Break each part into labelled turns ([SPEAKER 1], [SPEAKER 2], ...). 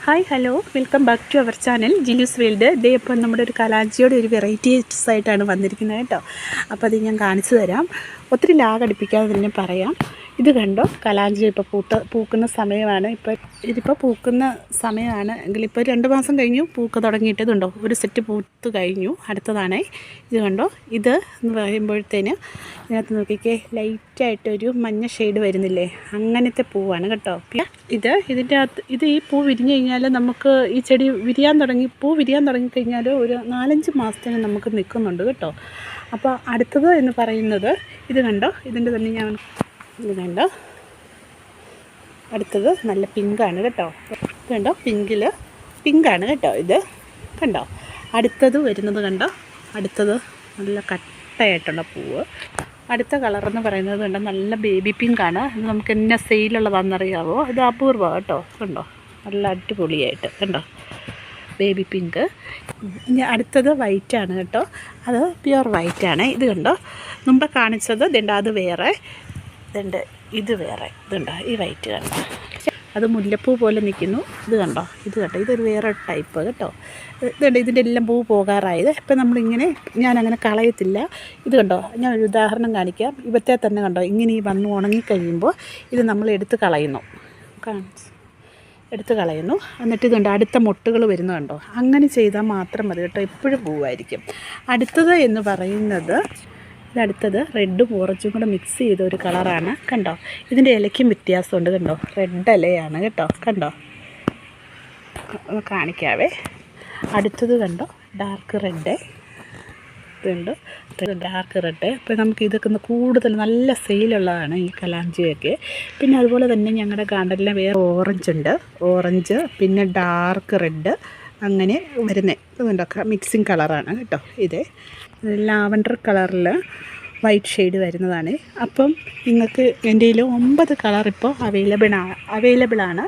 [SPEAKER 1] Hi hello welcome back to our channel Jilu's World. ഇതേ ഇപ്പം നമ്മുടെ ഒരു കലാഞ്ചിയുടെ ഒരു വെറൈറ്റീസ് ആയിട്ടാണ് വന്നിരിക്കുന്നത് കേട്ടോ. അപ്പോൾ അത് ഞാൻ കാണിച്ചു തരാം. ഒത്തിരി ലാഗടിപ്പിക്കാതെ തന്നെ പറയാം. ഇത് കണ്ടോ, കലാഞ്ചി ഇപ്പോൾ പൂക്കുന്ന സമയമാണ്. ഇതിപ്പോൾ പൂക്കുന്ന സമയമാണ് എങ്കിൽ ഇപ്പോൾ 2 മാസം കഴിഞ്ഞു പൂക്ക തുടങ്ങിയിട്ടതുണ്ടോ. ഒരു സെറ്റ് പൂത്ത് കഴിഞ്ഞു, അടുത്തതാണേ. ഇത് കണ്ടോ, ഇത് എന്ന് പറയുമ്പോഴത്തേന് ഇതിനകത്ത് നോക്കിക്കേ, ലൈറ്റായിട്ടൊരു മഞ്ഞ ഷെയ്ഡ് വരുന്നില്ലേ, അങ്ങനത്തെ പൂവാണ് കേട്ടോ. ഇതിൻ്റെ അകത്ത് ഈ പൂ വിരിഞ്ഞു കഴിഞ്ഞാൽ നമുക്ക് ഈ ചെടി പൂ വിരിയാൻ തുടങ്ങിക്കഴിഞ്ഞാൽ ഒരു 4-5 മാസത്തിന് നമുക്ക് നിൽക്കുന്നുണ്ട് കേട്ടോ. അപ്പോൾ അടുത്തത് എന്ന് പറയുന്നത് ഇത് കണ്ടോ, ഇതിൻ്റെ തന്നെ ഇത് കണ്ടോ, അടുത്തത് നല്ല പിങ്കാണ് കേട്ടോ. ഇത് കണ്ടോ, പിങ്കാണ് കേട്ടോ. ഇത് കണ്ടോ, അടുത്തത് വരുന്നത് കണ്ടോ, അടുത്തത് നല്ല കട്ടയായിട്ടുള്ള പൂവ്. അടുത്ത കളറെന്ന് പറയുന്നത് കണ്ടോ, നല്ല ബേബി പിങ്കാണ്. ഇത് നമുക്ക് എന്നെ സെയിലുള്ളതാണെന്നറിയാവോ, ഇത് അപൂർവം കേട്ടോ. കണ്ടോ, നല്ല അടിപൊളിയായിട്ട് കണ്ടോ, ബേബി പിങ്ക്. ഇനി അടുത്തത് വൈറ്റാണ് കേട്ടോ, അത് പ്യുവർ വൈറ്റാണ്. ഇത് കണ്ടോ, മുമ്പ് കാണിച്ചത് ഇതുണ്ട്, അത് വേറെ, ഇതുണ്ട്, ഇത് വേറെ. ഇതുണ്ടോ, ഈ വൈറ്റ് കണ്ടോ, അത് മുല്ലപ്പൂ പോലെ നിൽക്കുന്നു. ഇത് കണ്ടോ, ഇതൊരു വേറെ ടൈപ്പ് കേട്ടോ. ഇതുണ്ട്, ഇതിൻ്റെ എല്ലാം പൂ പോകാറായത്. ഇപ്പം നമ്മളിങ്ങനെ ഞാനങ്ങനെ കളയത്തില്ല. ഇത് കണ്ടോ, ഞാനൊരു ഉദാഹരണം കാണിക്കാം. ഇവത്തെ തന്നെ കണ്ടോ, ഇങ്ങനെ ഈ വന്ന് ഉണങ്ങിക്കഴിയുമ്പോൾ ഇത് നമ്മൾ എടുത്ത് കളയുന്നു. എന്നിട്ട് ഇതുണ്ട്, അടുത്ത മൊട്ടുകൾ വരുന്നത് കണ്ടോ. അങ്ങനെ ചെയ്താൽ മാത്രം മതി കേട്ടോ, എപ്പോഴും പൂവായിരിക്കും. അടുത്തത് എന്ന് പറയുന്നത് അടുത്തത് റെഡും ഓറഞ്ചും കൂടെ മിക്സ് ചെയ്ത ഒരു കളറാണ് കണ്ടോ. ഇതിൻ്റെ ഇലയ്ക്കും വ്യത്യാസമുണ്ട് കണ്ടോ, റെഡ് ഇലയാണ് കേട്ടോ. കണ്ടോ, കാണിക്കാവേ. അടുത്തത് കണ്ടോ, ഡാർക്ക് റെഡ്. ഇതുണ്ട്, ഡാർക്ക് റെഡ്. അപ്പോൾ നമുക്ക് ഇതൊക്കെ കൂടുതൽ നല്ല സെയിലുള്ളതാണ് ഈ കലാഞ്ചിയൊക്കെ. പിന്നെ അതുപോലെ തന്നെ ഞങ്ങളുടെ ഗാർഡനിലെ വേറെ ഓറഞ്ച് പിന്നെ ഡാർക്ക് റെഡ്, അങ്ങനെ വരുന്നത് ഇതുണ്ടോ, മിക്സിങ് കളറാണ് കേട്ടോ. ഇത് ലാവൻഡർ കളറിൽ വൈറ്റ് ഷെയ്ഡ് വരുന്നതാണ്. അപ്പം നിങ്ങൾക്ക് എൻ്റെ 9 കളർ ഇപ്പോൾ അവൈലബിളാണ്.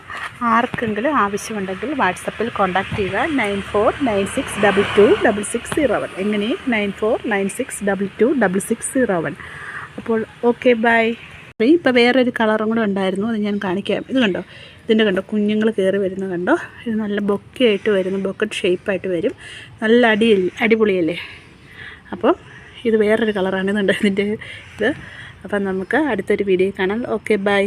[SPEAKER 1] ആർക്കെങ്കിലും ആവശ്യമുണ്ടെങ്കിൽ വാട്സപ്പിൽ കോൺടാക്റ്റ് ചെയ്യുക. 9496226601. എങ്ങനെ 9496226601. അപ്പോൾ ഓക്കെ, ബൈ. ഇപ്പോൾ വേറൊരു കളറും കൂടെ ഉണ്ടായിരുന്നു, അത് ഞാൻ കാണിക്കാം. ഇത് കണ്ടോ, ഇതിൻ്റെ കണ്ടോ, കുഞ്ഞുങ്ങൾ കയറി വരുന്നത് കണ്ടോ. ഇത് നല്ല ബൊക്കെയായിട്ട് വരുന്നു, ബൊക്കറ്റ് ഷേപ്പായിട്ട് വരും. നല്ല അടിപൊളിയല്ലേ. അപ്പം ഇത് വേറൊരു കളറാണ്. ഇതുണ്ട് ഇതിൻ്റെ ഇത്. അപ്പം നമുക്ക് അടുത്തൊരു വീഡിയോ കാണാം. Okay, by.